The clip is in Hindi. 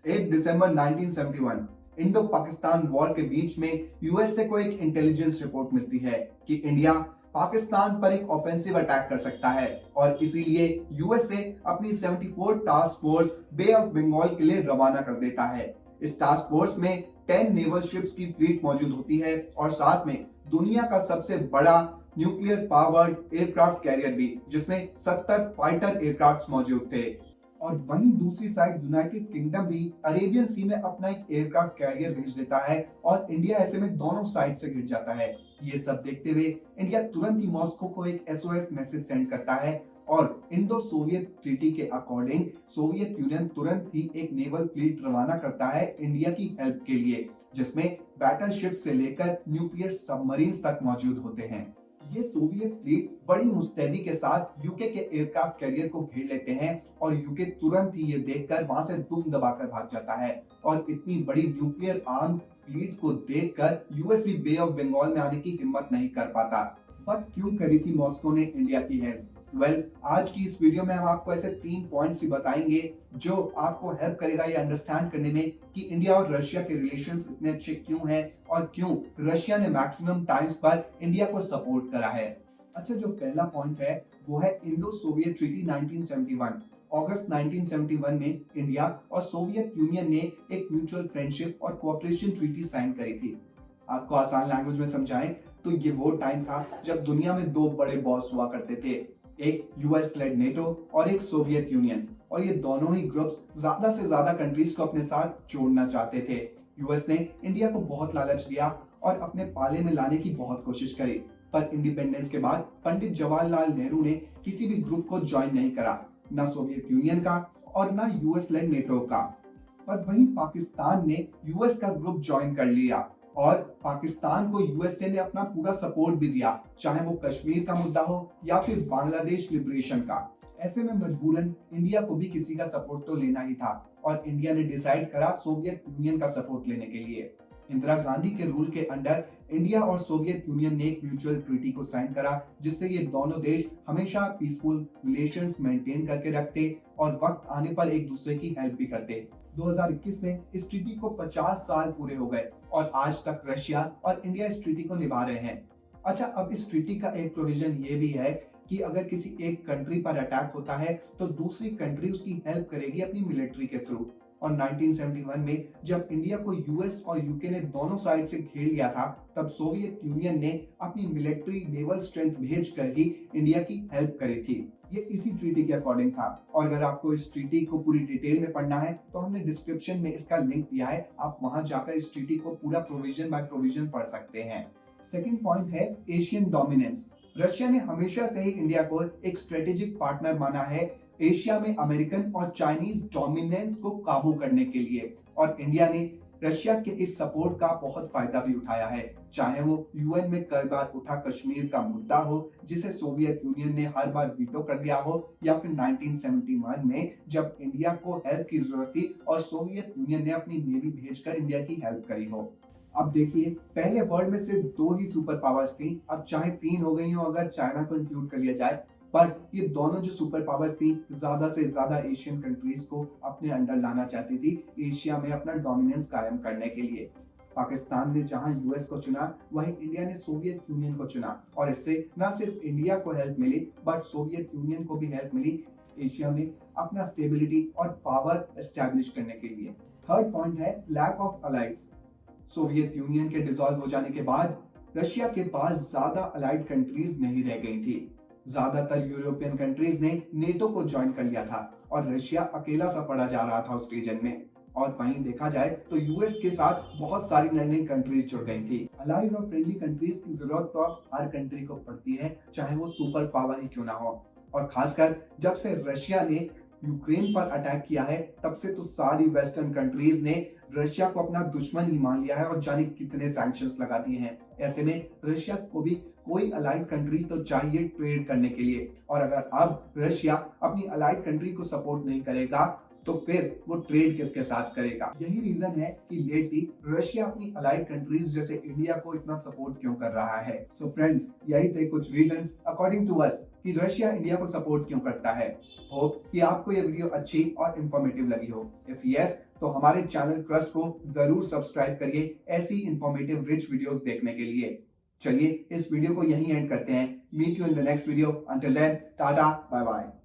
8 दिसंबर 1971 इंडो पाकिस्तान वॉर के बीच में यूएसए को एक इंटेलिजेंस रिपोर्ट मिलती है कि इंडिया पाकिस्तान पर एक ऑफेंसिव अटैक कर सकता है और इसीलिए यूएसए अपनी 74 task force bay of Bengal के लिए रवाना कर देता है। इस टास्क फोर्स में 10 नेवल शिप्स की फ्लीट मौजूद होती है और साथ में दुनिया का सबसे बड़ा न्यूक्लियर पावर्ड एयरक्राफ्ट कैरियर भी, जिसमें 70 फाइटर एयरक्राफ्ट मौजूद थे। और वहीं दूसरी साइड यूनाइटेड किंगडम भी अरेबियन सी में अपना एक एयरक्राफ्ट कैरियर भेज देता है और इंडिया ऐसे में दोनों साइड से घिर जाता है। ये सब देखते हुए इंडिया तुरंत ही मॉस्को को एक एसओएस मैसेज सेंड करता है और इंडो सोवियत ट्रीटी के अकॉर्डिंग सोवियत यूनियन तुरंत ही एक नेवल फ्लीट रवाना करता है इंडिया की हेल्प के लिए, जिसमें बैटलशिप से लेकर न्यूक्लियर सबमरीन्स तक मौजूद होते हैं। ये सोवियत फ्लीट बड़ी मुस्तैदी के साथ यूके के एयरक्राफ्ट कैरियर को घेर लेते हैं और यूके तुरंत ही ये देखकर वहां से दुम दबाकर भाग जाता है और इतनी बड़ी न्यूक्लियर आर्म फ्लीट को देखकर यूएस भी बे ऑफ बंगाल में आने की हिम्मत नहीं कर पाता। बट क्यों करी थी मॉस्को ने इंडिया की हेल्प? आज की इस वीडियो में हम आपको ऐसे 3 पॉइंट्स ही बताएंगे जो आपको हेल्प करेगा ये अंडरस्टैंड करने में कि इंडिया और रशिया के रिलेशंस इतने अच्छे क्यों हैं और क्यों रशिया ने मैक्सिमम टाइम्स पर इंडिया को सपोर्ट करा है। अच्छा, जो पहला पॉइंट है वो है इंडो सोवियत ट्रीटी 1971। अगस्त 1971 में इंडिया और सोवियत यूनियन ने एक म्यूचुअल फ्रेंडशिप और कोऑपरेशन ट्रीटी साइन करी थी। आपको आसान लैंग्वेज में समझाएं तो ये वो टाइम था जब दुनिया में दो बड़े बॉस हुआ करते थे, एक यूएस लेड नेटो और एक सोवियत यूनियन, और ये दोनों ही ग्रुप्स ज्यादा से ज्यादा कंट्रीज को अपने साथ जोड़ना चाहते थे। यूएस ने इंडिया को बहुत लालच दिया और अपने पाले में लाने की बहुत कोशिश करी, पर इंडिपेंडेंस के बाद पंडित जवाहरलाल नेहरू ने किसी भी ग्रुप को ज्वाइन नहीं करा, ना सोवियत यूनियन का और ना यूएस लेड नेटो का। पर वहीं पाकिस्तान ने यूएस का ग्रुप ज्वाइन कर लिया और पाकिस्तान को यूएसए ने अपना पूरा सपोर्ट भी दिया, चाहे वो कश्मीर का मुद्दा हो या फिर बांग्लादेश लिबरेशन का। ऐसे में मजबूरन इंडिया को भी किसी का सपोर्ट तो लेना ही था और इंडिया ने डिसाइड करा सोवियत यूनियन का सपोर्ट लेने के लिए। इंदिरा गांधी के रूल के अंडर इंडिया और सोवियत यूनियन ने एक म्यूचुअल ट्रीटी को साइन करा, जिससे ये दोनों देश हमेशा पीसफुल रिलेशंस मेंटेन करके रखते और वक्त आने पर एक दूसरे की हेल्प भी करते। 2021 में इस ट्रीटी को 50 साल पूरे हो गए और आज तक रशिया और इंडिया इस ट्रीटी को निभा रहे हैं। अच्छा, अब इस ट्रीटी का एक प्रोविजन ये भी है कि अगर किसी एक कंट्री पर अटैक होता है तो दूसरी कंट्री उसकी हेल्प करेगी अपनी मिलिट्री के थ्रू। और 1971 में जब इंडिया को यूएस और यूके ने दोनों साइड से घेर लिया था, तब सोवियत यूनियन ने अपनी मिलिट्री नेवल स्ट्रेंथ भेजकर ही इंडिया की हेल्प करी थी। ये इसी ट्रीटी के अकॉर्डिंग था और अगर आपको इस ट्रीटी को पूरी डिटेल में पढ़ना है तो हमने डिस्क्रिप्शन में इसका लिंक दिया है, आप वहां जाकर इस ट्रीटी को पूरा प्रोविजन बाय प्रोविजन पढ़ सकते हैं। सेकेंड पॉइंट है एशियन डोमिनेंस। रशिया ने हमेशा से ही इंडिया को एक स्ट्रेटेजिक पार्टनर माना है एशिया में अमेरिकन और चाइनीज डोमिनेंस को काबू करने के लिए, और इंडिया ने रशिया के इस सपोर्ट का बहुत फायदा भी उठाया है, चाहे वो यूएन में कई बार उठा कश्मीर का मुद्दा हो जिसे सोवियत यूनियन ने हर बार वीटो कर दिया हो, या फिर 1971 में जब इंडिया को हेल्प की जरूरत थी और सोवियत यूनियन ने अपनी नेवी भेजकर इंडिया की हेल्प करी हो। अब देखिए, पहले वर्ल्ड में सिर्फ 2 ही सुपर पावर्स थी, अब चाहे 3 हो गई हो अगर चाइना को इंक्लूड कर लिया जाए, पर ये दोनों जो सुपर पावर्स थी ज्यादा से ज्यादा एशियन कंट्रीज को अपने अंडर लाना चाहती थी एशिया में अपना डोमिनेंस कायम करने के लिए। पाकिस्तान ने जहां यूएस को चुना, वहीं इंडिया ने सोवियत यूनियन को चुना और इससे न सिर्फ इंडिया को हेल्प मिली बट सोवियत यूनियन को भी हेल्प मिली एशिया में अपना स्टेबिलिटी और पावर एस्टैब्लिश करने के लिए। थर्ड पॉइंट है lack of allies. Soviet Union के डिसॉल्व हो जाने के बाद रशिया के पास ज्यादा अलाइड कंट्रीज नहीं रह गई थी। ज्यादातर यूरोपियन कंट्रीज ने नेटो को ज्वाइन कर लिया था और रशिया अकेला सा पड़ा जा रहा था उस रीजन में। और वहीं देखा जाए तो यूएस के साथ बहुत सारी नई नई कंट्रीज जुड़ गई थी। अलाइज और फ्रेंडली कंट्रीज की जरूरत तो अब हर कंट्री को पड़ती है, चाहे वो सुपर पावर ही क्यों ना हो। और खासकर जब से रशिया ने यूक्रेन पर अटैक किया है, तब से तो सारी वेस्टर्न कंट्रीज ने रशिया को अपना दुश्मन ही मान लिया है और जाने कितने सैंक्शंस लगा दिए हैं। ऐसे में रशिया को भी कोई अलाइड कंट्री तो चाहिए ट्रेड करने के लिए, और अगर अब रशिया अपनी अलाइड कंट्री को सपोर्ट नहीं करेगा तो फिर वो ट्रेड किसके साथ करेगा। यही रीजन है कि लेटली रशिया अपनी अलाइड कंट्रीज जैसे इंडिया को इतना सपोर्ट क्यों कर रहा है। सो फ्रेंड्स, यही थे कुछ रीजंस अकॉर्डिंग टू अस कि रशिया इंडिया को सपोर्ट क्यों करता है। होप कि आपको ये वीडियो अच्छी और इंफॉर्मेटिव लगी हो। इफ यस, तो हमारे चैनल क्रस्ट को जरूर सब्सक्राइब करिए ऐसी इंफॉर्मेटिव रिच वीडियोस देखने के लिए। चलिए इस वीडियो को यहीं एंड करते हैं। Meet you in the next video. Until then tata bye bye.